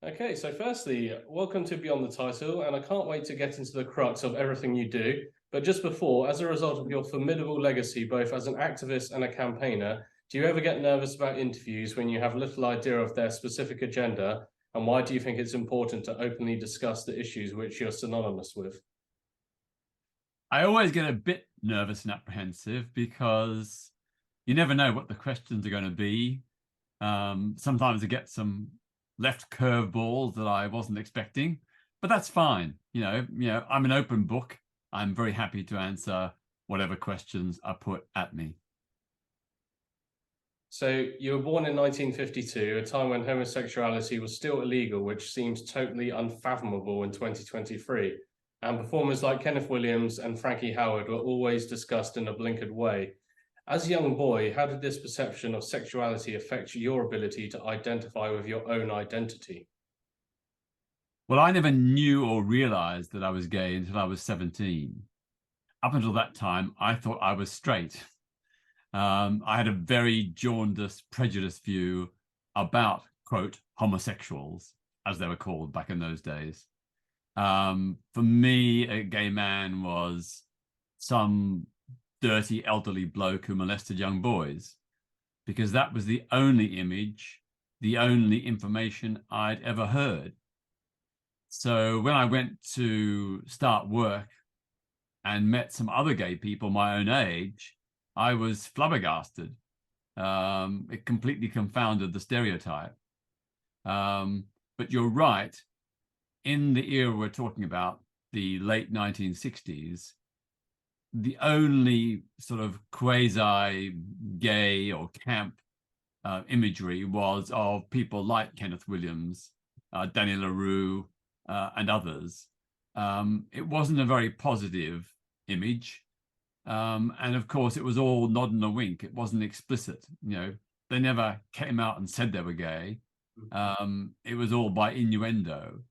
Okay, so firstly, welcome to Beyond the Title, and I can't wait to get into the crux of everything you do. But just before, as a result of your formidable legacy, both as an activist and a campaigner, do you ever get nervous about interviews when you have little idea of their specific agenda? And why do you think it's important to openly discuss the issues which you're synonymous with? I always get a bit nervous and apprehensive because you never know what the questions are going to be. Sometimes I get some left curveballs that I wasn't expecting, but that's fine. I'm an open book. I'm very happy to answer whatever questions are put at me. So you were born in 1952, a time when homosexuality was still illegal, which seems totally unfathomable in 2023. And performers like Kenneth Williams and Frankie Howard were always discussed in a blinkered way. As a young boy, how did this perception of sexuality affect your ability to identify with your own identity? Well, I never knew or realized that I was gay until I was 17. Up until that time, I thought I was straight. I had a very jaundiced, prejudiced view about, quote, homosexuals, as they were called back in those days. For me, a gay man was some dirty elderly bloke who molested young boys, because that was the only image, the only information I'd ever heard. So when I went to start work and met some other gay people my own age, I was flabbergasted. It completely confounded the stereotype. But you're right. In the era we're talking about, the late 1960s, the only sort of quasi-gay or camp imagery was of people like Kenneth Williams, Danny LaRue, and others. It wasn't a very positive image. And of course, it was all nod and a wink. It wasn't explicit. They never came out and said they were gay. It was all by innuendo.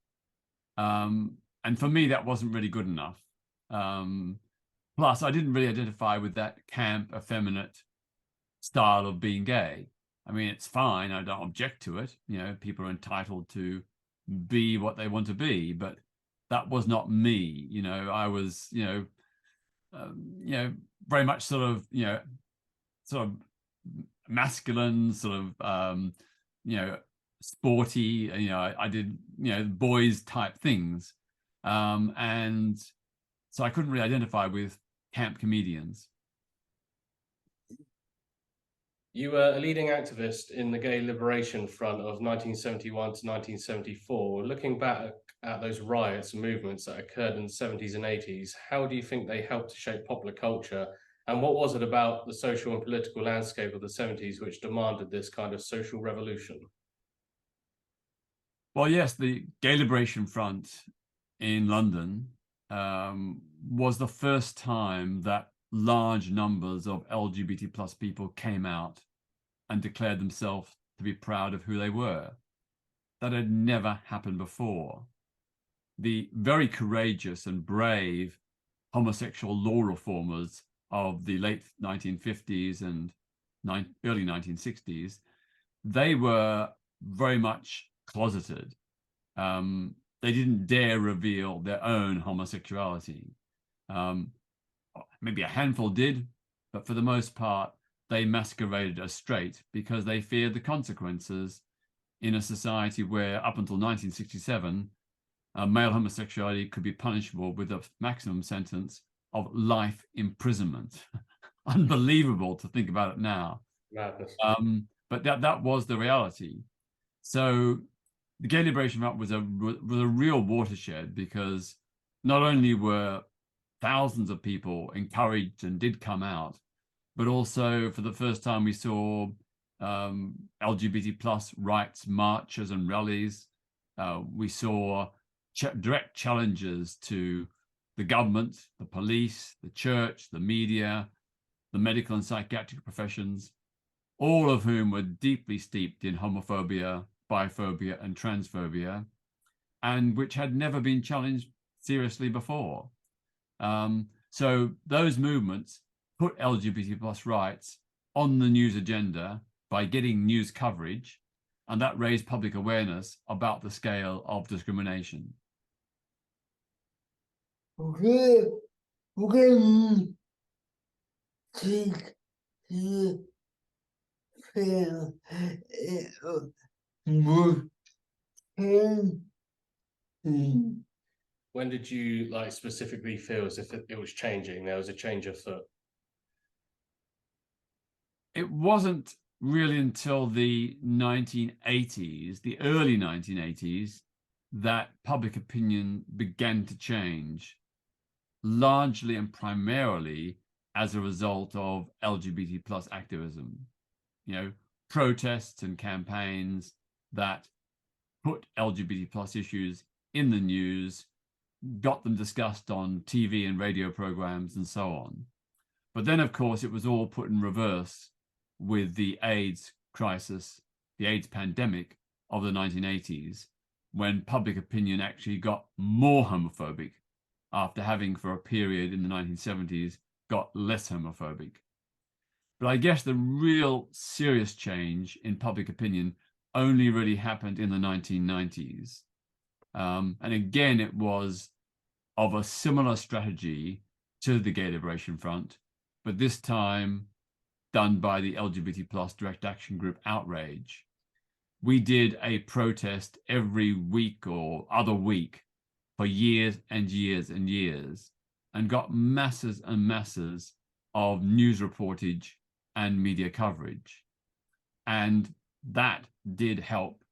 And for me, that wasn't really good enough. Plus, I didn't really identify with that camp, effeminate style of being gay. I mean, it's fine. I don't object to it. People are entitled to be what they want to be, but that was not me. I was, very much sort of masculine, sort of, sporty. I did, boys type things, and so I couldn't really identify with camp comedians. You were a leading activist in the gay liberation front of 1971 to 1974. Looking back at those riots and movements that occurred in the 70s and 80s, how do you think they helped to shape popular culture? And what was it about the social and political landscape of the 70s which demanded this kind of social revolution? Well, yes, the Gay Liberation Front in London was the first time that large numbers of LGBT plus people came out and declared themselves to be proud of who they were. That had never happened before. The very courageous and brave homosexual law reformers of the late 1950s and early 1960s, they were very much closeted. They didn't dare reveal their own homosexuality. Maybe a handful did, but for the most part, they masqueraded as straight because they feared the consequences in a society where, up until 1967, male homosexuality could be punishable with a maximum sentence of life imprisonment. Unbelievable to think about it now. Madness. But that was the reality. So the Gay Liberation Front was a real watershed, because not only were thousands of people encouraged and did come out, but also for the first time we saw LGBT plus rights marches and rallies. We saw direct challenges to the government, the police, the church, the media, the medical and psychiatric professions, all of whom were deeply steeped in homophobia, biphobia, and transphobia, and which had never been challenged seriously before. So those movements put LGBT plus rights on the news agenda by getting news coverage, and that raised public awareness about the scale of discrimination. Okay, okay, take the fail more pain. When did you like specifically feel as if it was changing? There was a change of foot. It wasn't really until the 1980s, the early 1980s, that public opinion began to change, largely and primarily as a result of LGBT plus activism. You know, protests and campaigns that put LGBT plus issues in the news, got them discussed on TV and radio programs and so on. But then, of course, it was all put in reverse with the AIDS crisis, the AIDS pandemic of the 1980s, when public opinion actually got more homophobic after having, for a period in the 1970s, got less homophobic. But I guess the real serious change in public opinion only really happened in the 1990s. And again, it was of a similar strategy to the Gay Liberation Front, but this time done by the LGBT plus direct action group Outrage. We did a protest every week or other week for years and years and years, and got masses and masses of news reportage and media coverage. And that did help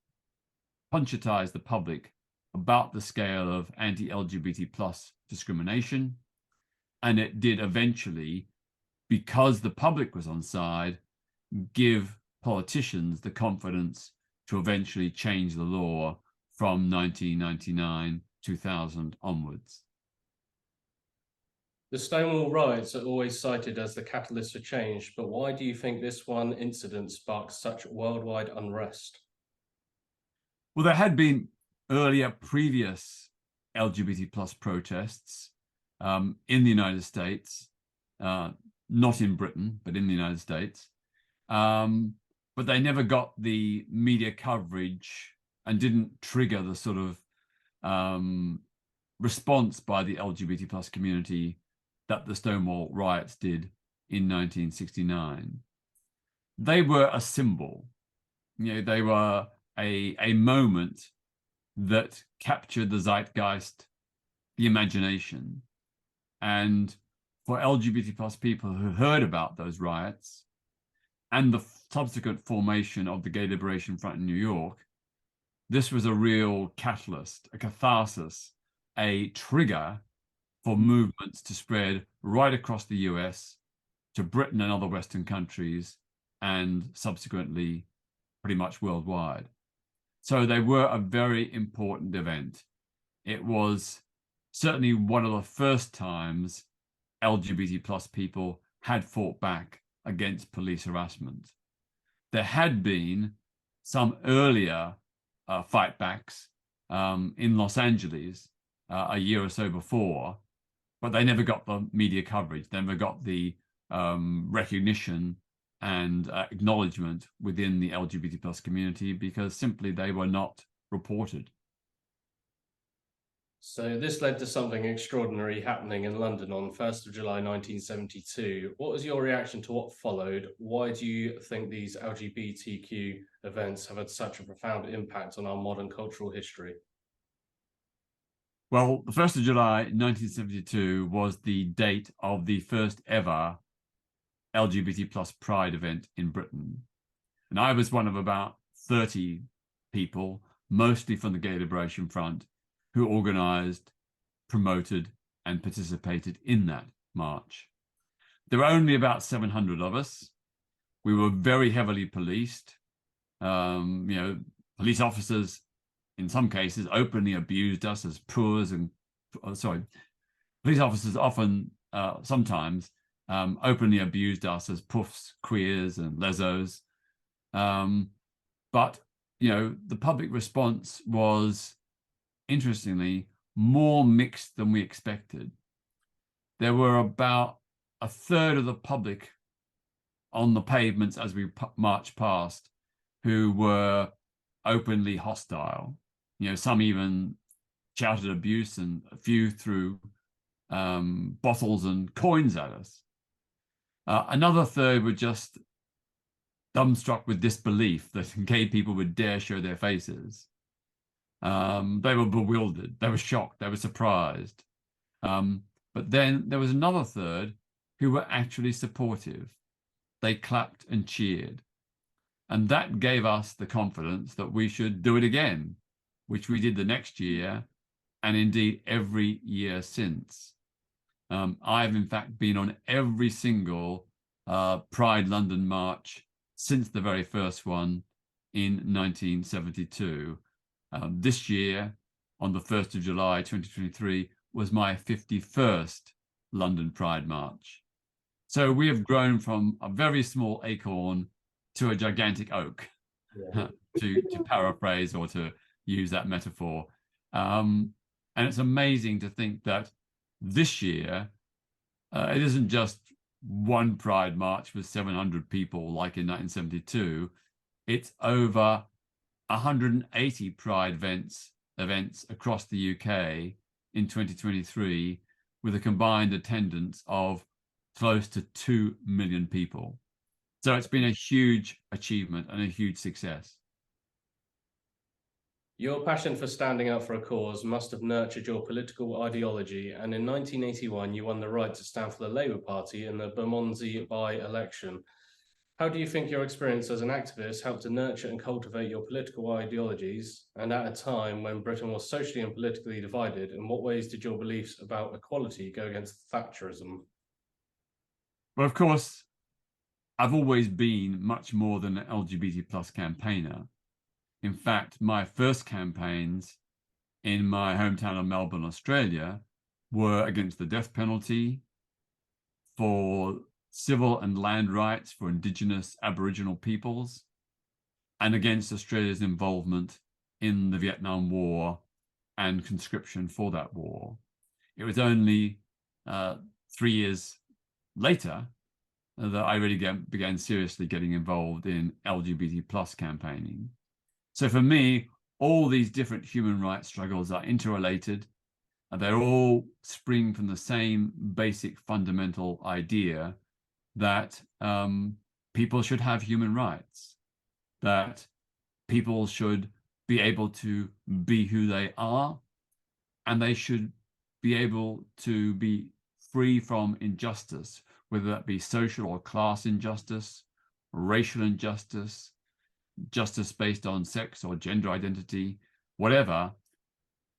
conscientize the public about the scale of anti-LGBT plus discrimination. And it did eventually, because the public was on side, give politicians the confidence to eventually change the law from 1999, 2000 onwards. The Stonewall riots are always cited as the catalyst for change, but why do you think this one incident sparked such worldwide unrest? Well, there had been earlier previous LGBT plus protests in the United States, not in Britain, but in the United States. But they never got the media coverage and didn't trigger the sort of response by the LGBT plus community that the Stonewall riots did in 1969. They were a symbol. You know, they were a moment that captured the zeitgeist, the imagination. And for LGBT plus people who heard about those riots and the subsequent formation of the Gay Liberation Front in New York, this was a real catalyst, a catharsis, a trigger for movements to spread right across the US to Britain and other Western countries, and subsequently pretty much worldwide. So they were a very important event. It was certainly one of the first times LGBT plus people had fought back against police harassment. There had been some earlier fightbacks in Los Angeles a year or so before, but they never got the media coverage, they never got the recognition and acknowledgement within the LGBT plus community because simply they were not reported. So this led to something extraordinary happening in London on 1st of July 1972. What was your reaction to what followed? Why do you think these LGBTQ events have had such a profound impact on our modern cultural history? Well, the 1st of July 1972 was the date of the first ever LGBT plus Pride event in Britain. And I was one of about 30 people, mostly from the Gay Liberation Front, who organized, promoted, and participated in that march. There were only about 700 of us. We were very heavily policed. Police officers, in some cases, openly abused us as police officers often, sometimes, openly abused us as puffs, queers, and lesos. But, the public response was, interestingly, more mixed than we expected. There were about a third of the public on the pavements as we marched past who were openly hostile. Some even shouted abuse, and a few threw bottles and coins at us. Another third were just dumbstruck with disbelief that gay people would dare show their faces. They were bewildered, they were shocked, they were surprised. But then there was another third who were actually supportive. They clapped and cheered. And that gave us the confidence that we should do it again, which we did the next year, and indeed every year since. I've in fact been on every single Pride London march since the very first one in 1972. This year, on the 1st of July 2023, was my 51st London Pride March. So we have grown from a very small acorn to a gigantic oak, to paraphrase or to use that metaphor. And it's amazing to think that this year, it isn't just one Pride March with 700 people like in 1972. It's over 180 Pride events across the UK in 2023, with a combined attendance of close to 2 million people. So it's been a huge achievement and a huge success. Your passion for standing up for a cause must have nurtured your political ideology, and in 1981 you won the right to stand for the Labour Party in the Bermondsey by-election. How do you think your experience as an activist helped to nurture and cultivate your political ideologies, and at a time when Britain was socially and politically divided, in what ways did your beliefs about equality go against Thatcherism? Well, of course, I've always been much more than an LGBT plus campaigner. In fact, my first campaigns in my hometown of Melbourne, Australia, were against the death penalty, for civil and land rights for Indigenous Aboriginal peoples, and against Australia's involvement in the Vietnam War and conscription for that war. It was only 3 years later that I really began seriously getting involved in LGBT plus campaigning. So for me, all these different human rights struggles are interrelated, and they're all spring from the same basic fundamental idea that people should have human rights, that people should be able to be who they are, and they should be able to be free from injustice, whether that be social or class injustice, racial injustice, justice based on sex or gender identity, whatever.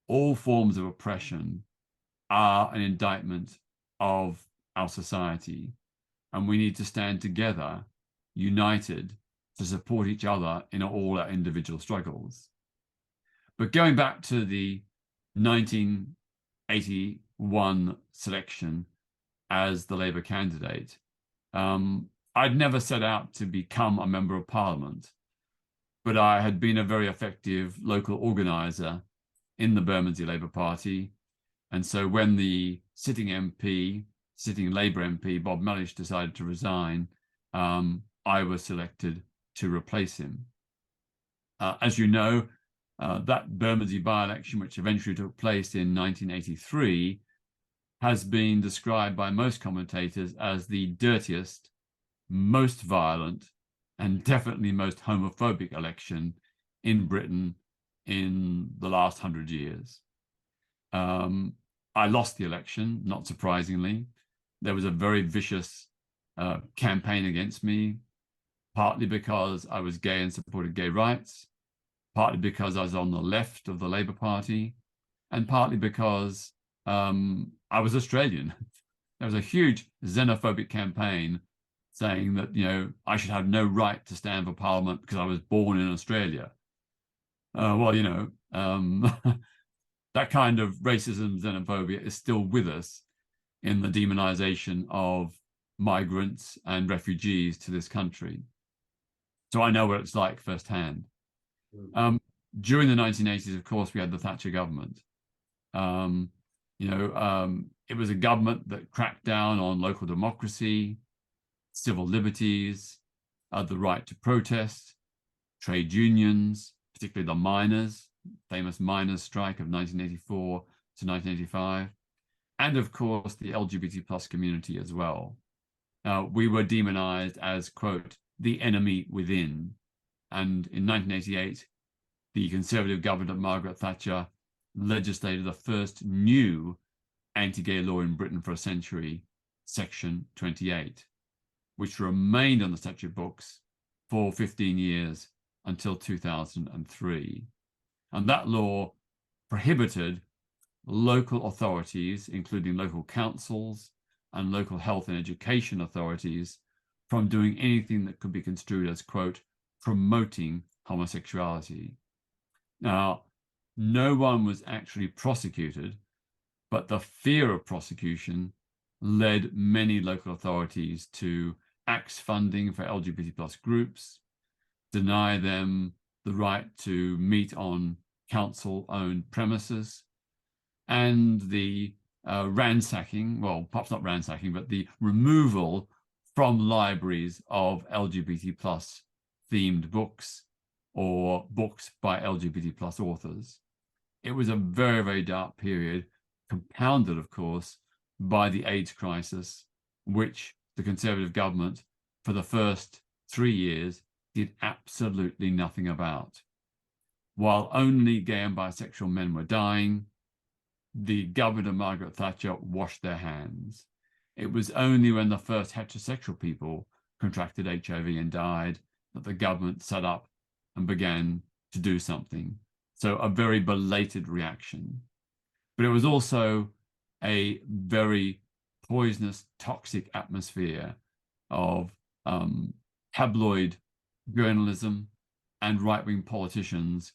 All forms of oppression are an indictment of our society, and we need to stand together, united, to support each other in all our individual struggles. But going back to the 1981 selection as the Labour candidate, I'd never set out to become a member of Parliament, but I had been a very effective local organiser in the Bermondsey Labour Party. And so when the sitting Labour MP, Bob Mellish, decided to resign, I was selected to replace him. As you know, that Bermondsey by-election, which eventually took place in 1983, has been described by most commentators as the dirtiest, most violent, and definitely most homophobic election in Britain in the last 100 years. I lost the election, not surprisingly. There was a very vicious campaign against me, partly because I was gay and supported gay rights, partly because I was on the left of the Labour Party, and partly because I was Australian. There was a huge xenophobic campaign saying that, I should have no right to stand for Parliament because I was born in Australia. That kind of racism, xenophobia is still with us in the demonization of migrants and refugees to this country. So I know what it's like firsthand. During the 1980s, of course, we had the Thatcher government. It was a government that cracked down on local democracy, civil liberties, the right to protest, trade unions, particularly the miners, famous miners' strike of 1984 to 1985, and of course the LGBT plus community as well. We were demonized as, quote, the enemy within. And in 1988, the Conservative government of Margaret Thatcher legislated the first new anti-gay law in Britain for a century, Section 28, which remained on the statute books for 15 years until 2003. And that law prohibited local authorities, including local councils and local health and education authorities, from doing anything that could be construed as, quote, promoting homosexuality. Now, no one was actually prosecuted, but the fear of prosecution led many local authorities to axe funding for LGBT plus groups, deny them the right to meet on council-owned premises, and the ransacking, well, perhaps not ransacking, but the removal from libraries of LGBT plus themed books or books by LGBT plus authors. It was a very, very dark period, compounded, of course, by the AIDS crisis, which the Conservative government, for the first 3 years, did absolutely nothing about. While only gay and bisexual men were dying, the government of Margaret Thatcher washed their hands. It was only when the first heterosexual people contracted HIV and died that the government sat up and began to do something. So a very belated reaction. But it was also a very poisonous, toxic atmosphere of tabloid journalism and right-wing politicians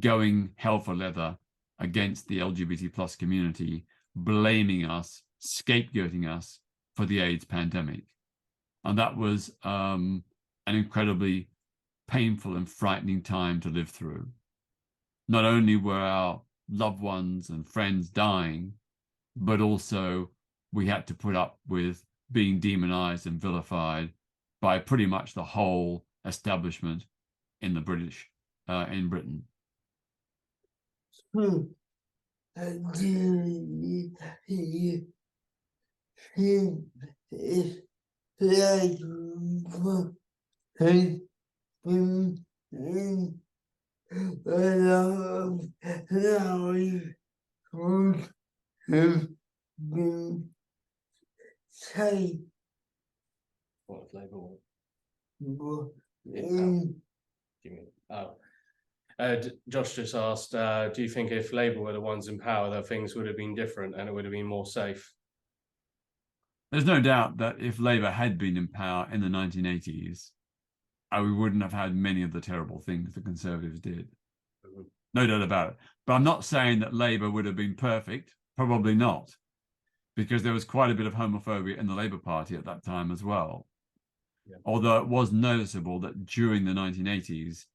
going hell for leather against the LGBT plus community, blaming us, scapegoating us for the AIDS pandemic. And that was an incredibly painful and frightening time to live through. Not only were our loved ones and friends dying, but also we had to put up with being demonized and vilified by pretty much the whole establishment in the in Britain. What Labour want? Josh just asked, do you think if Labour were the ones in power, that things would have been different and it would have been more safe? There's no doubt that if Labour had been in power in the 1980s, we wouldn't have had many of the terrible things the Conservatives did. No doubt about it. But I'm not saying that Labour would have been perfect. Probably not, because there was quite a bit of homophobia in the Labour Party at that time as well. Yeah. Although it was noticeable that during the 1980s,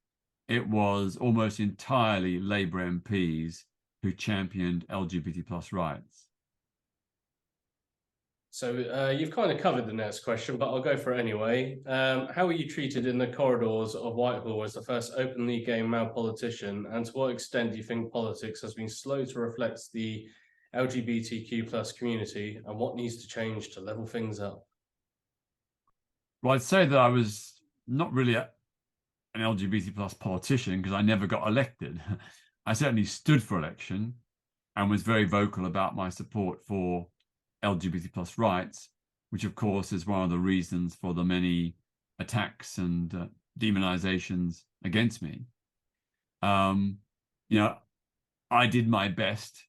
it was almost entirely Labour MPs who championed LGBT plus rights. So you've kind of covered the next question, but I'll go for it anyway. How were you treated in the corridors of Whitehall as the first openly gay male politician? And to what extent do you think politics has been slow to reflect the LGBTQ plus community, and what needs to change to level things up? Well, I'd say that I was not really an LGBT plus politician because I never got elected. I certainly stood for election and was very vocal about my support for LGBT plus rights, which of course is one of the reasons for the many attacks and demonizations against me. You know, I did my best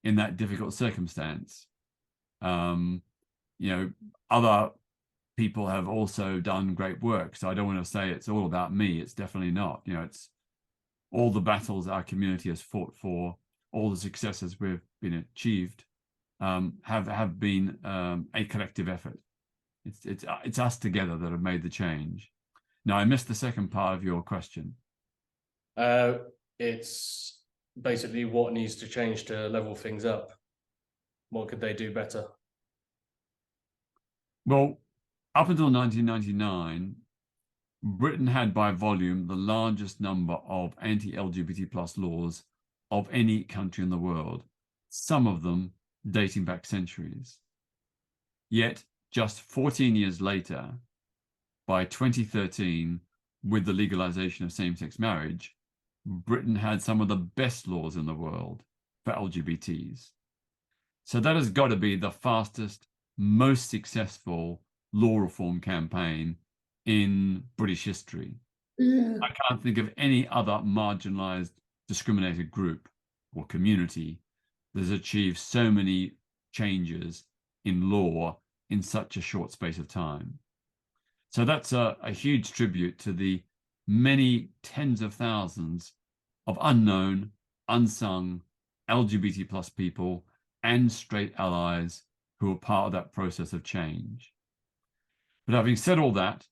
in that difficult circumstance. You know, other people have also done great work, so I don't want to say it's all about me. It's definitely not. You know, it's all the battles our community has fought for, all the successes we've been achieved have been a collective effort. It's us together that have made the change. Now, I missed the second part of your question. It's basically what needs to change to level things up. What could they do better? Well, up until 1999, Britain had by volume the largest number of anti-LGBT plus laws of any country in the world, some of them dating back centuries. Yet, just 14 years later, by 2013, with the legalization of same-sex marriage, Britain had some of the best laws in the world for LGBTs. So that has got to be the fastest, most successful law reform campaign in British history. I can't think of any other marginalized, discriminated group or community that has achieved so many changes in law in such a short space of time. So that's a huge tribute to the many tens of thousands of unknown, unsung LGBT plus people and straight allies who are part of that process of change. But having said all that,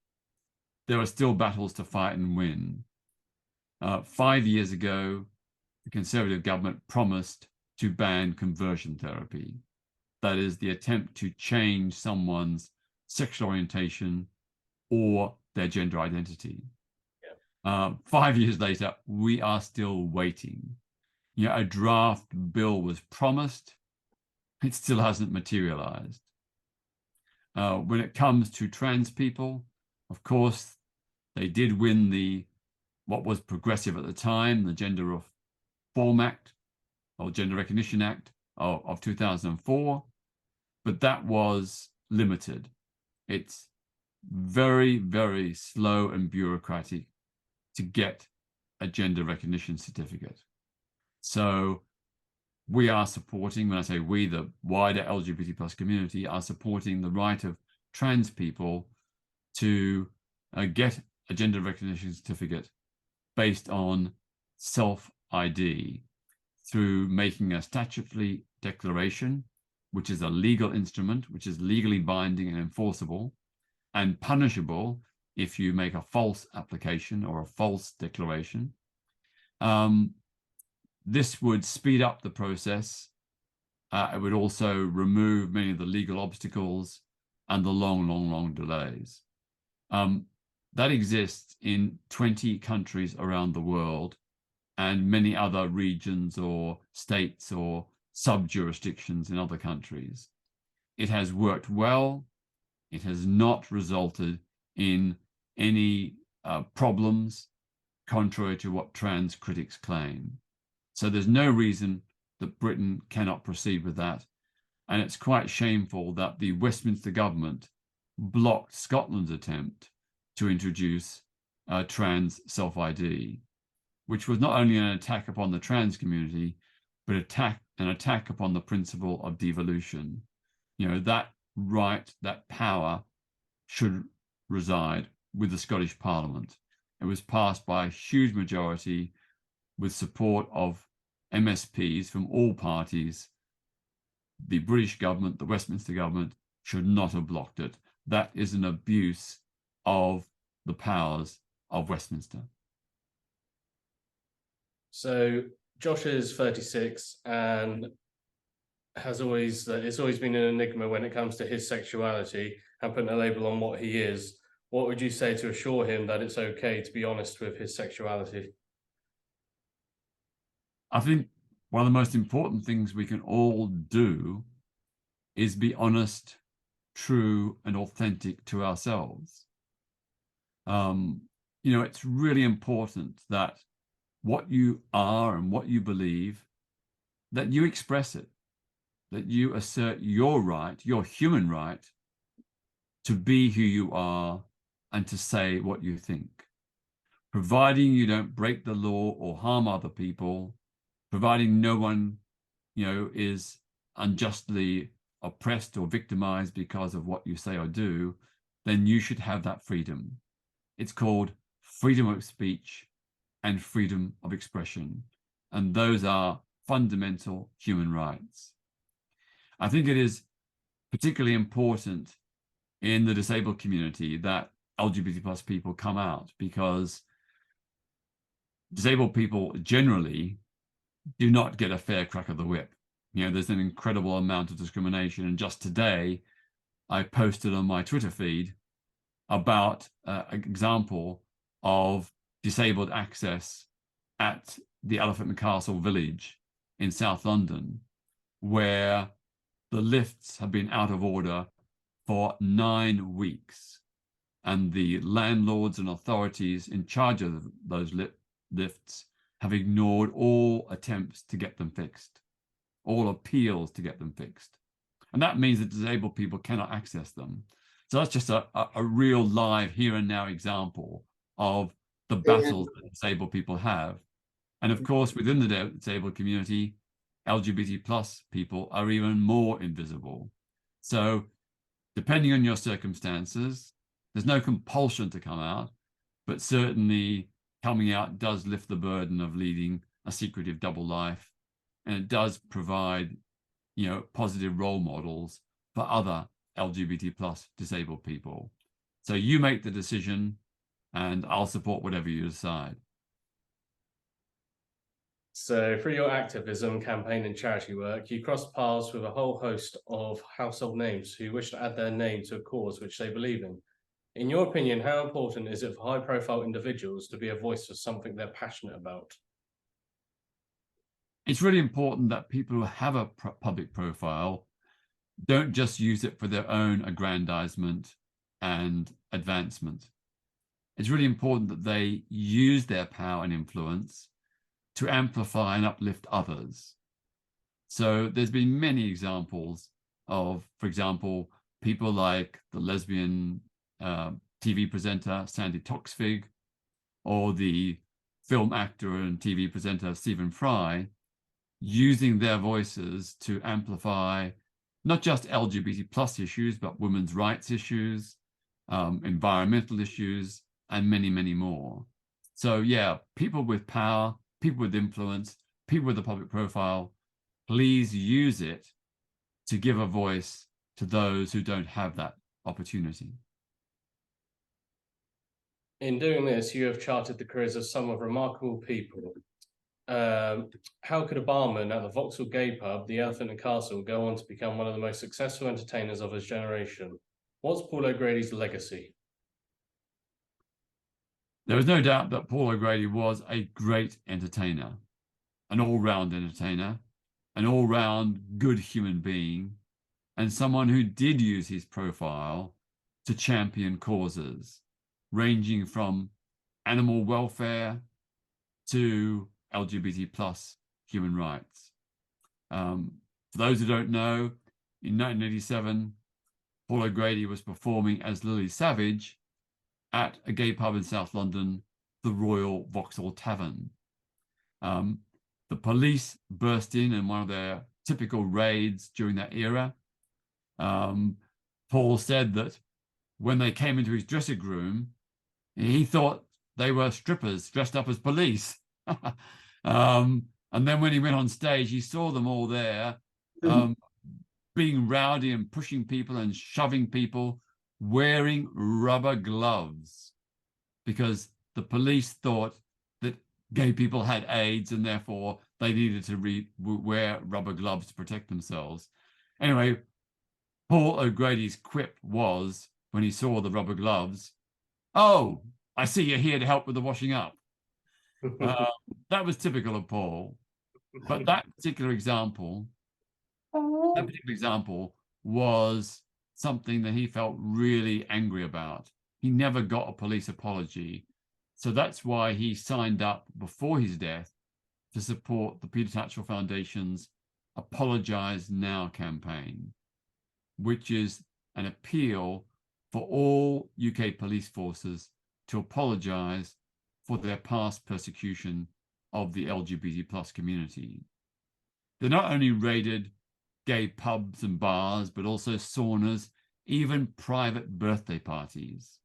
there are still battles to fight and win. 5 years ago, the Conservative government promised to ban conversion therapy. That is the attempt to change someone's sexual orientation or their gender identity. Yeah. 5 years later, we are still waiting. You know, a draft bill was promised. It still hasn't materialized. When it comes to trans people, of course, they did win what was progressive at the time, the Gender Reform Act or Gender Recognition Act of 2004, but that was limited. It's very, very slow and bureaucratic to get a gender recognition certificate. So we are supporting, when I say we, the wider LGBT plus community are supporting the right of trans people to get a gender recognition certificate based on self-ID through making a statutory declaration, which is a legal instrument, which is legally binding and enforceable and punishable if you make a false application or a false declaration. This would speed up the process. It would also remove many of the legal obstacles and the long delays. That exists in 20 countries around the world and many other regions or states or sub-jurisdictions in other countries. It has worked well. It has not resulted in any problems, contrary to what trans critics claim. So there's no reason that Britain cannot proceed with that. And it's quite shameful that the Westminster government blocked Scotland's attempt to introduce trans self-ID, which was not only an attack upon the trans community, but an attack upon the principle of devolution. You know, that right, that power should reside with the Scottish Parliament. It was passed by a huge majority with support of MSPs from all parties. The British government, the Westminster government, should not have blocked it. That is an abuse of the powers of Westminster. So Josh is 36 and it's always been an enigma when it comes to his sexuality and putting a label on what he is. What would you say to assure him that it's okay to be honest with his sexuality? I think one of the most important things we can all do is be honest, true, and authentic to ourselves. You know, it's really important that what you are and what you believe, that you express it, that you assert your right, your human right, to be who you are and to say what you think. Providing you don't break the law or harm other people, providing no one, you know, is unjustly oppressed or victimized because of what you say or do, then you should have that freedom. It's called freedom of speech and freedom of expression. And those are fundamental human rights. I think it is particularly important in the disabled community that LGBT plus people come out, because disabled people generally do not get a fair crack of the whip. You know, there's an incredible amount of discrimination. And just today, I posted on my Twitter feed about an example of disabled access at the Elephant and Castle village in South London, where the lifts have been out of order for 9 weeks. And the landlords and authorities in charge of those lifts have ignored all attempts to get them fixed, all appeals to get them fixed. And that means that disabled people cannot access them. So that's just a real live here and now example of the battles that disabled people have. And of course, within the disabled community, LGBT plus people are even more invisible. So depending on your circumstances, there's no compulsion to come out, but certainly coming out does lift the burden of leading a secretive double life. And it does provide, positive role models for other LGBT plus disabled people. So you make the decision and I'll support whatever you decide. So through your activism, campaign and charity work, you crossed paths with a whole host of household names who wish to add their name to a cause which they believe in. In your opinion, how important is it for high-profile individuals to be a voice for something they're passionate about? It's really important that people who have a public profile don't just use it for their own aggrandizement and advancement. It's really important that they use their power and influence to amplify and uplift others. So there's been many examples of, for example, people like the lesbian TV presenter Sandy Toksvig, or the film actor and TV presenter Stephen Fry, using their voices to amplify not just LGBT plus issues, but women's rights issues, environmental issues, and many, many more. So yeah, people with power, people with influence, people with a public profile, please use it to give a voice to those who don't have that opportunity. In doing this, you have charted the careers of some of remarkable people. How could a barman at the Vauxhall Gay Pub, the Elephant and Castle, go on to become one of the most successful entertainers of his generation? What's Paul O'Grady's legacy? There is no doubt that Paul O'Grady was a great entertainer, an all-round entertainer, an all-round good human being, and someone who did use his profile to champion causes, ranging from animal welfare to LGBT plus human rights. For those who don't know, in 1987, Paul O'Grady was performing as Lily Savage at a gay pub in South London, the Royal Vauxhall Tavern. The police burst in one of their typical raids during that era. Paul said that when they came into his dressing room, he thought they were strippers dressed up as police. And then when he went on stage, he saw them all there being rowdy and pushing people and shoving people, wearing rubber gloves, because the police thought that gay people had AIDS and therefore they needed to wear rubber gloves to protect themselves. Anyway, Paul O'Grady's quip was, when he saw the rubber gloves, "Oh, I see you're here to help with the washing up." That was typical of Paul. But that particular example was something that he felt really angry about. He never got a police apology. So that's why he signed up before his death to support the Peter Tatchell Foundation's Apologise Now campaign, which is an appeal for all UK police forces to apologise for their past persecution of the LGBT plus community. They not only raided gay pubs and bars, but also saunas, even private birthday parties.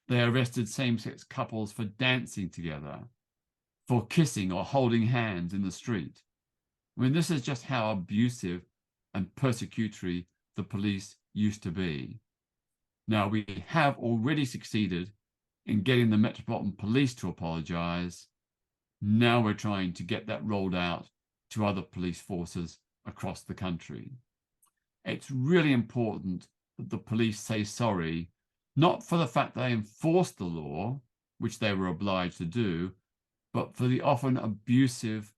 They arrested same-sex couples for dancing together, for kissing or holding hands in the street. I mean, this is just how abusive and persecutory the police used to be. Now, we have already succeeded in getting the Metropolitan Police to apologise. Now we're trying to get that rolled out to other police forces across the country. It's really important that the police say sorry not for the fact they enforced the law, which they were obliged to do, but for the often abusive,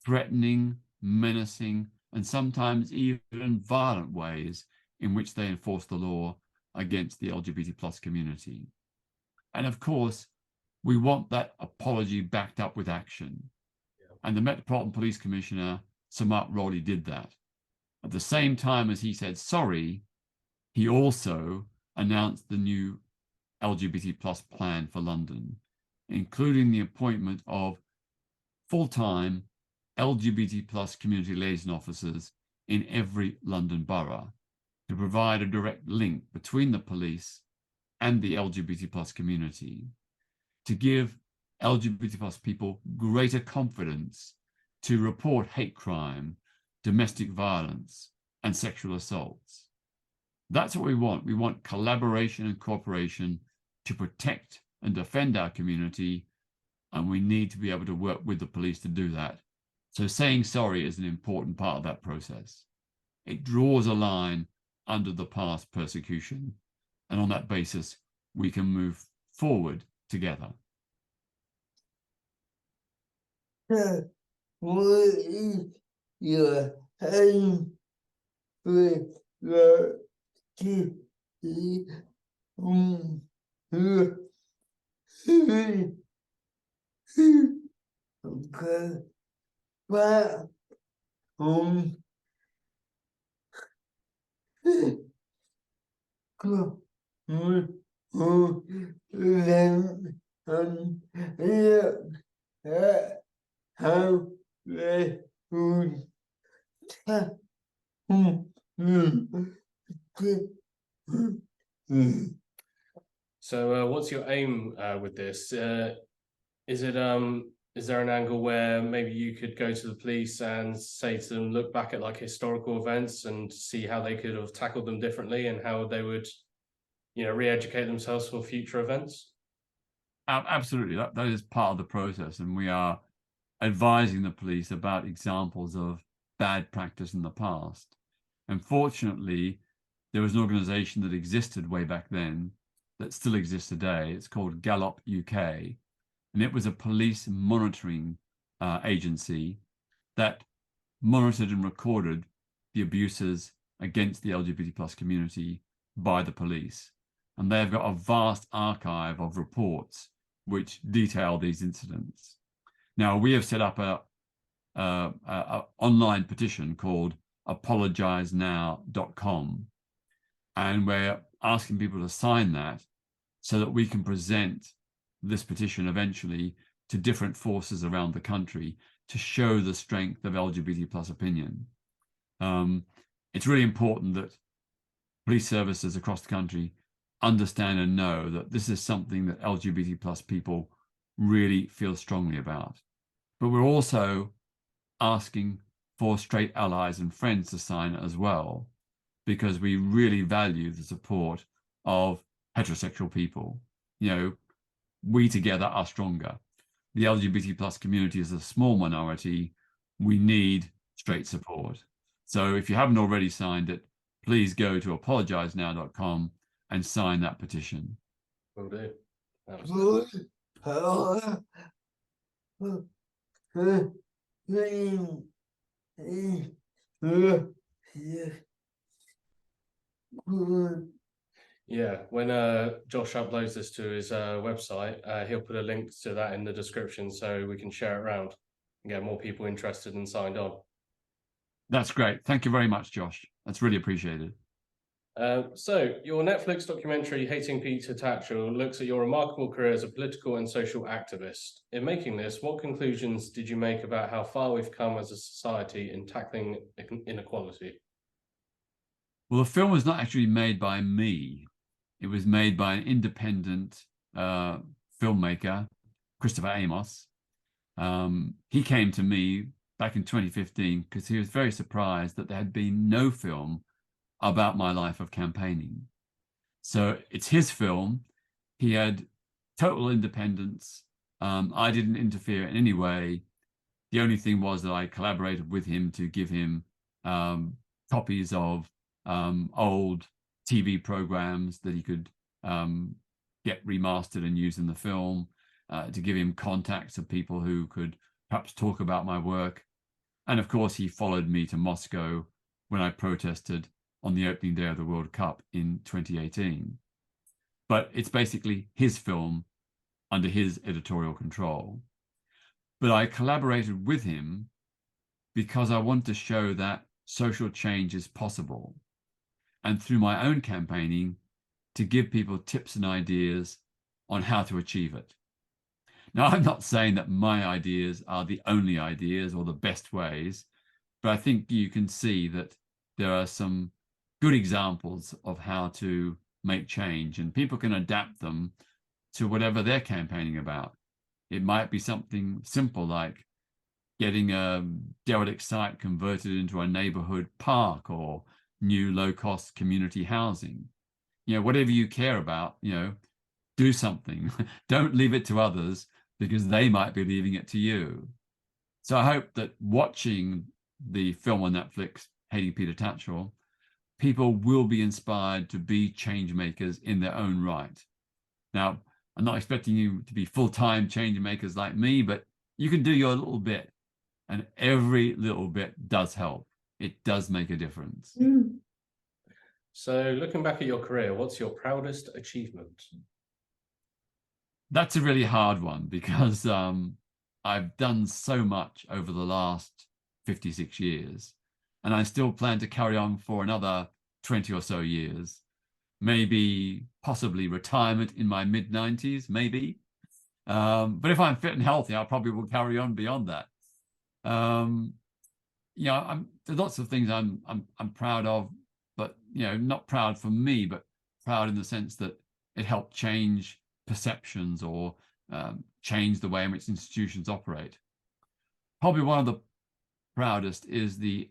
threatening, menacing, and sometimes even violent ways in which they enforce the law against the LGBT plus community. And of course, we want that apology backed up with action. Yeah. And the Metropolitan Police Commissioner, Sir Mark Rowley, did that. At the same time as he said sorry, he also announced the new LGBT plus plan for London, including the appointment of full-time LGBT plus community liaison officers in every London borough to provide a direct link between the police and the LGBT plus community, to give LGBT plus people greater confidence to report hate crime, domestic violence, and sexual assaults. That's what we want. We want collaboration and cooperation to protect and defend our community, and we need to be able to work with the police to do that. So saying sorry is an important part of that process. It draws a line under the past persecution, and on that basis, we can move forward together. What is your aim for the okay, but how they would So what's your aim with this? Is there an angle where maybe you could go to the police and say to them, look back at like historical events and see how they could have tackled them differently and how they would, re-educate themselves for future events? Absolutely, that is part of the process, and we are advising the police about examples of bad practice in the past. Unfortunately, there was an organization that existed way back then that still exists today. It's called Gallup UK, and it was a police monitoring agency that monitored and recorded the abuses against the LGBT plus community by the police. And they've got a vast archive of reports which detail these incidents. Now, we have set up a online petition called apologizenow.com, and we're asking people to sign that so that we can present this petition eventually to different forces around the country to show the strength of LGBT plus opinion. It's really important that police services across the country understand and know that this is something that LGBT plus people really feel strongly about. But we're also asking for straight allies and friends to sign it as well, because we really value the support of heterosexual people. We together are stronger. The LGBT plus community is a small minority. We need straight support. So if you haven't already signed it, please go to apologizenow.com and sign that petition. Will do. Yeah, when Josh uploads this to his website, he'll put a link to that in the description so we can share it around and get more people interested and signed on. That's great. Thank you very much, Josh. That's really appreciated. So your Netflix documentary, Hating Peter Tatchell, looks at your remarkable career as a political and social activist. In making this, what conclusions did you make about how far we've come as a society in tackling inequality? Well, the film was not actually made by me. It was made by an independent filmmaker, Christopher Amos. He came to me back in 2015 because he was very surprised that there had been no film about my life of campaigning. So it's his film. He had total independence. I didn't interfere in any way. The only thing was that I collaborated with him to give him copies of old TV programs that he could get remastered and used in the film, to give him contacts of people who could perhaps talk about my work. And of course, he followed me to Moscow when I protested on the opening day of the World Cup in 2018. But it's basically his film under his editorial control. But I collaborated with him because I want to show that social change is possible. And through my own campaigning, to give people tips and ideas on how to achieve it. Now, I'm not saying that my ideas are the only ideas or the best ways, but I think you can see that there are some good examples of how to make change, and people can adapt them to whatever they're campaigning about. It might be something simple like getting a derelict site converted into a neighborhood park or new low-cost community housing. You know, whatever you care about, you know, do something. Don't leave it to others, because they might be leaving it to you. So I hope that watching the film on Netflix, Hating Peter Tatchell, people will be inspired to be change makers in their own right. Now, I'm not expecting you to be full-time change makers like me, but you can do your little bit, and every little bit does help. It does make a difference. So looking back at your career, what's your proudest achievement? That's a really hard one, because I've done so much over the last 56 years, and I still plan to carry on for another 20 or so years. Maybe possibly retirement in my mid-90s, maybe. But if I'm fit and healthy, I probably will carry on beyond that. You know, there's lots of things I'm proud of, but you know, not proud for me, but proud in the sense that it helped change perceptions or change the way in which institutions operate. Probably one of the proudest is the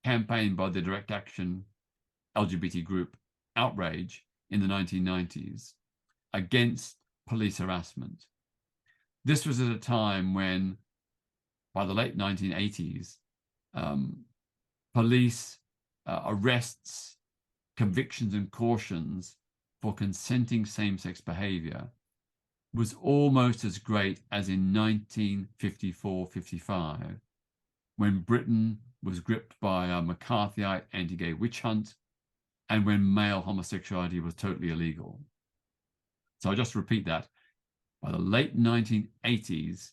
campaign by the Direct Action LGBT group Outrage in the 1990s against police harassment. This was at a time when, by the late 1980s, police arrests, convictions and cautions for consenting same-sex behavior was almost as great as in 1954-55, when Britain was gripped by a McCarthyite anti-gay witch hunt, and when male homosexuality was totally illegal. So I'll just repeat that. By the late 1980s,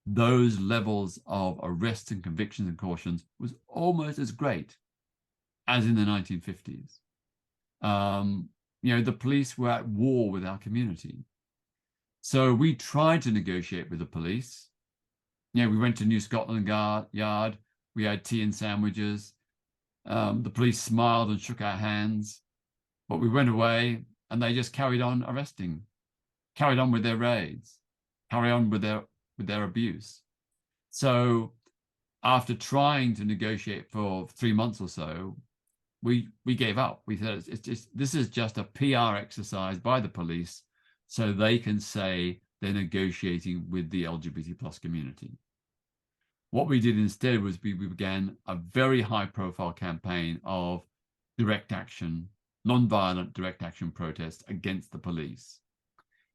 those levels of arrests and convictions and cautions was almost as great as in the 1950s. You know, the police were at war with our community. So we tried to negotiate with the police. You know, we went to New Scotland Yard, we had tea and sandwiches. The police smiled and shook our hands, but we went away and they just carried on arresting, carried on with their raids, carried on with their abuse. So after trying to negotiate for 3 months or so, we gave up. We said, this is just a PR exercise by the police so they can say they're negotiating with the LGBT plus community. What we did instead was we began a very high profile campaign of direct action, non-violent direct action protests against the police,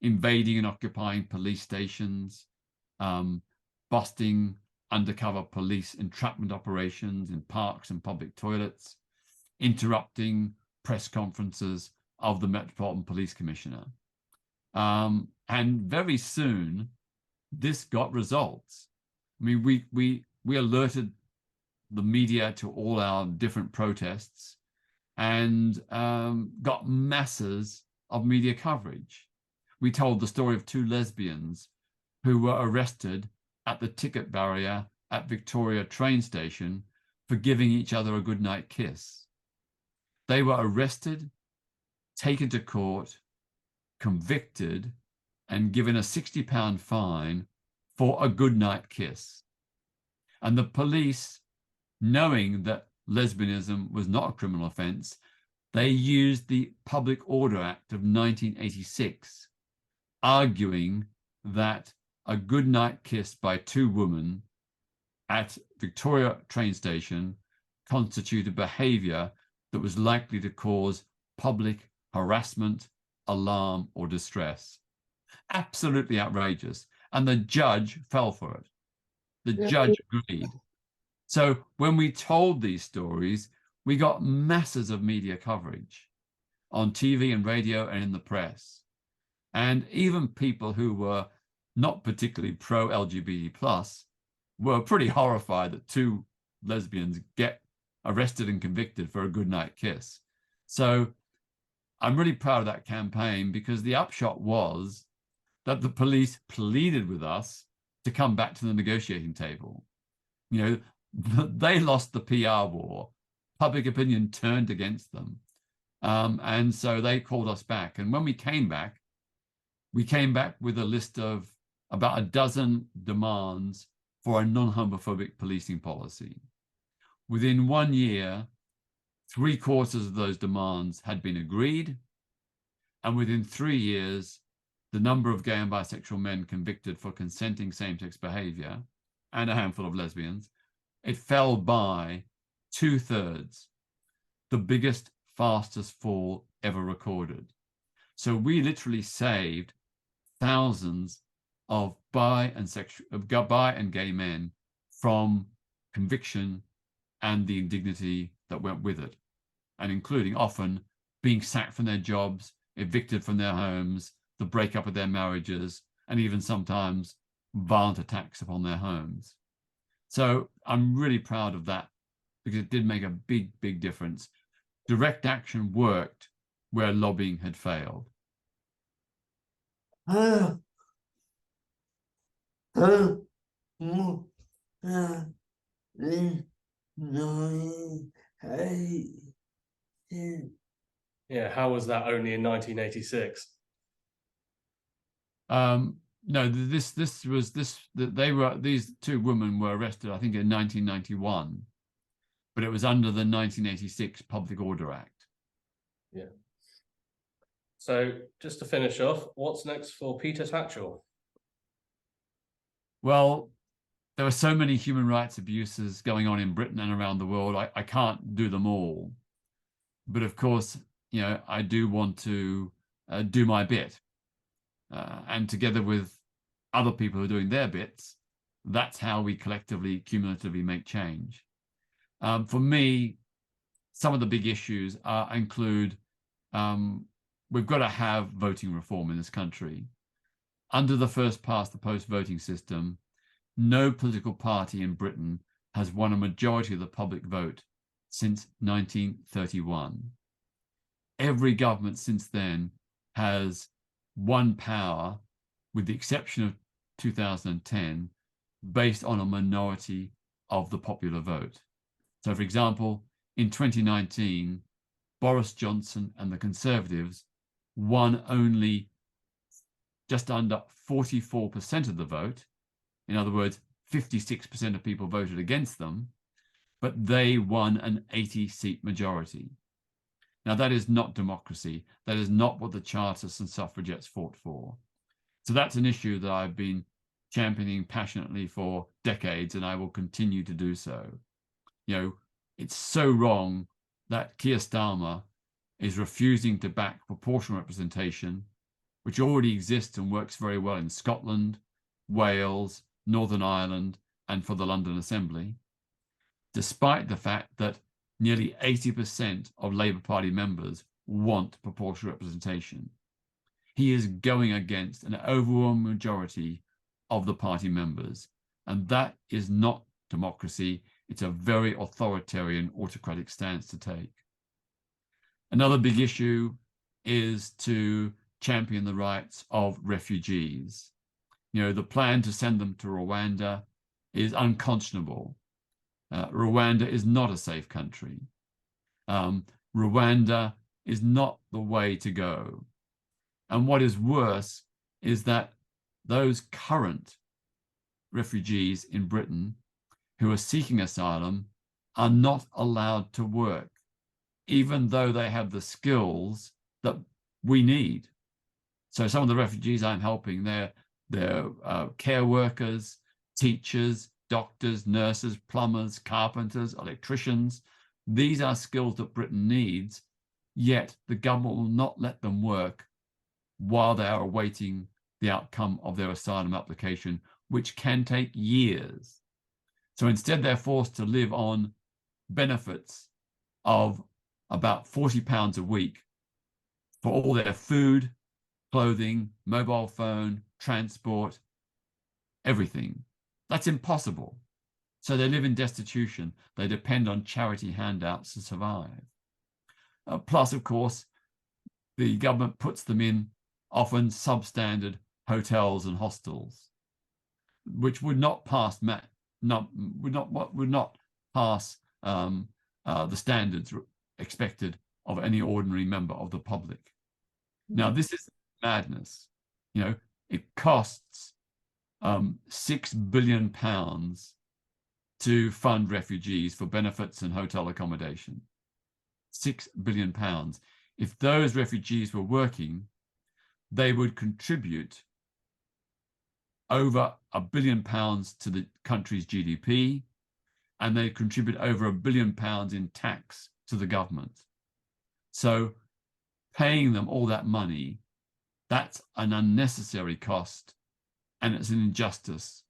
invading and occupying police stations, busting undercover police entrapment operations in parks and public toilets, interrupting press conferences of the Metropolitan Police Commissioner. And very soon, this got results. I mean, we alerted the media to all our different protests and got masses of media coverage. We told the story of 2 lesbians who were arrested at the ticket barrier at Victoria train station for giving each other a goodnight kiss. They were arrested, taken to court, convicted, and given a £60 fine for a goodnight kiss. And the police, knowing that lesbianism was not a criminal offence, they used the Public Order Act of 1986, arguing that a goodnight kiss by 2 women at Victoria train station constituted behaviour that was likely to cause public harassment, alarm, or distress. Absolutely outrageous. And the judge fell for it. The judge agreed. So when we told these stories, we got masses of media coverage on TV and radio and in the press. And even people who were not particularly pro-LGBT plus were pretty horrified that two lesbians get arrested and convicted for a goodnight kiss. So I'm really proud of that campaign, because the upshot was that the police pleaded with us to come back to the negotiating table. You know, they lost the PR war. Public opinion turned against them. And so they called us back. And when we came back with a list of about a dozen demands for a non-homophobic policing policy. Within 1 year, 3/4 of those demands had been agreed. And within 3 years, the number of gay and bisexual men convicted for consenting same-sex behavior, and a handful of lesbians, it fell by 2/3, the biggest, fastest fall ever recorded. So we literally saved thousands of bi and gay men from conviction and the indignity that went with it, and including often being sacked from their jobs, evicted from their homes, the breakup of their marriages, and even sometimes violent attacks upon their homes. So I'm really proud of that, because it did make a big, big difference. Direct action worked where lobbying had failed. Yeah, how was that only in 1986? No, these two women were arrested, I think, in 1991, but it was under the 1986 Public Order Act. Yeah. So just to finish off, what's next for Peter Tatchell? Well, there are so many human rights abuses going on in Britain and around the world. I can't do them all, but of course, you know, I do want to do my bit, and together with other people who are doing their bits, that's how we collectively, cumulatively make change. For me, some of the big issues include we've got to have voting reform in this country. Under the first past the post voting system, no political party in Britain has won a majority of the public vote since 1931. Every government since then has won power, with the exception of 2010, based on a minority of the popular vote. So, for example, in 2019, Boris Johnson and the Conservatives won only just under 44% of the vote. In other words, 56% of people voted against them, but they won an 80-seat majority. Now, that is not democracy. That is not what the Chartists and suffragettes fought for. So that's an issue that I've been championing passionately for decades, and I will continue to do so. You know, it's so wrong that Keir Starmer is refusing to back proportional representation, which already exists and works very well in Scotland, Wales, Northern Ireland, and for the London Assembly, despite the fact that nearly 80% of Labour Party members want proportional representation. He is going against an overwhelming majority of the party members, and that is not democracy. It's a very authoritarian, autocratic stance to take. Another big issue is to champion the rights of refugees. You know, the plan to send them to Rwanda is unconscionable. Rwanda is not a safe country. Rwanda is not the way to go. And what is worse is that those current refugees in Britain who are seeking asylum are not allowed to work, even though they have the skills that we need. So some of the refugees I'm helping, they're care workers, teachers, doctors, nurses, plumbers, carpenters, electricians. These are skills that Britain needs, yet the government will not let them work while they are awaiting the outcome of their asylum application, which can take years. So instead, they're forced to live on benefits of about £40 a week for all their food, clothing, mobile phone, transport, everything. That's impossible. So they live in destitution. They depend on charity handouts to survive. Plus, of course, the government puts them in often substandard hotels and hostels, which would not pass the standards expected of any ordinary member of the public. Now, this is madness. You know, it costs £6 billion to fund refugees for benefits and hotel accommodation. £6 billion. If those refugees were working, they would contribute over £1 billion to the country's GDP, and they contribute over £1 billion in tax to the government. So paying them all that money, that's an unnecessary cost, and it's an injustice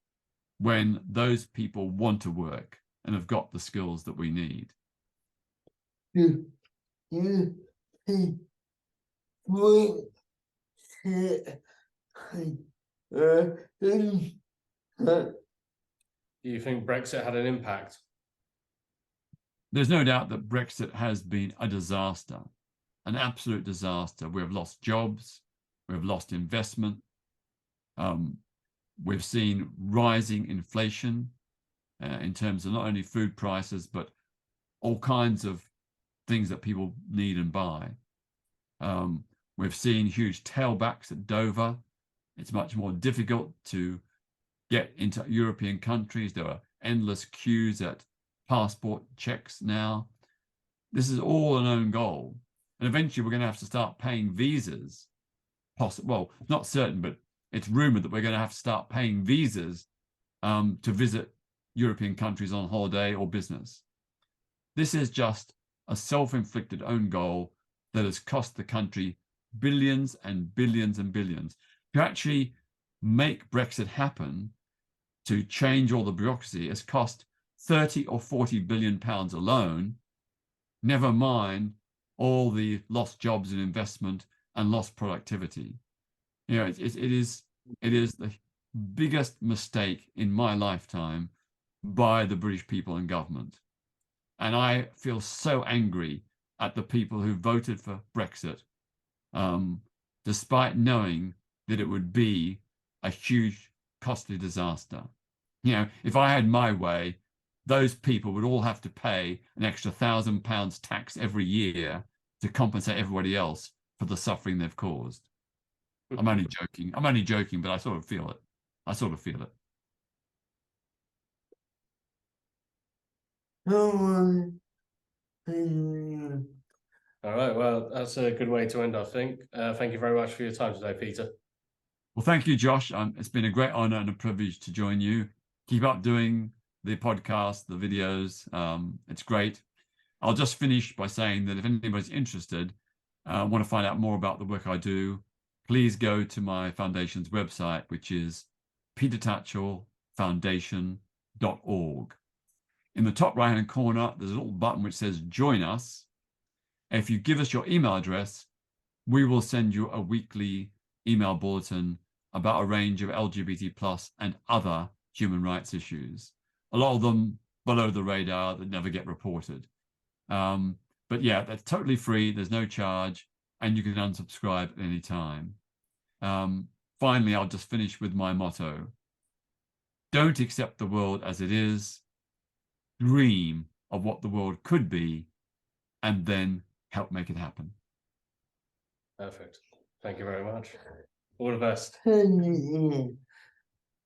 when those people want to work and have got the skills that we need. Do you think Brexit had an impact? There's no doubt that Brexit has been a disaster, an absolute disaster. We have lost jobs, we have lost investment, we've seen rising inflation in terms of not only food prices, but all kinds of things that people need and buy. We've seen huge tailbacks at Dover. It's much more difficult to get into European countries. There are endless queues at passport checks now. This is all an own goal. And eventually we're going to have to start paying visas. Well, not certain, but it's rumored that we're going to have to start paying visas to visit European countries on holiday or business. This is just a self-inflicted own goal that has cost the country billions and billions and billions. To actually make Brexit happen, to change all the bureaucracy, has cost 30 or 40 billion pounds alone, never mind all the lost jobs and investment and lost productivity. You know, it is the biggest mistake in my lifetime by the British people and government. And I feel so angry at the people who voted for Brexit, despite knowing that it would be a huge, costly disaster. You know, if I had my way, those people would all have to pay an extra £1,000 tax every year to compensate everybody else for the suffering they've caused. I'm only joking, but I sort of feel it. All right, well, that's a good way to end, I think. Thank you very much for your time today, Peter. Well, thank you, Josh. It's been a great honor and a privilege to join you. Keep up doing the podcast, the videos. It's great. I'll just finish by saying that if anybody's interested, want to find out more about the work I do, please go to my foundation's website, which is petertatchellfoundation.org. In the top right-hand corner, there's a little button which says Join Us. If you give us your email address, we will send you a weekly email bulletin about a range of LGBT plus and other human rights issues. A lot of them below the radar that never get reported. But yeah, that's totally free. There's no charge, and you can unsubscribe at any time. Finally, I'll just finish with my motto. Don't accept the world as it is. Dream of what the world could be, and then help make it happen. Perfect. Thank you very much. All the best. Thank you.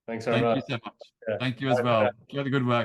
Thanks very much. Thank you so much. Yeah. Thank you as well. You had a good work.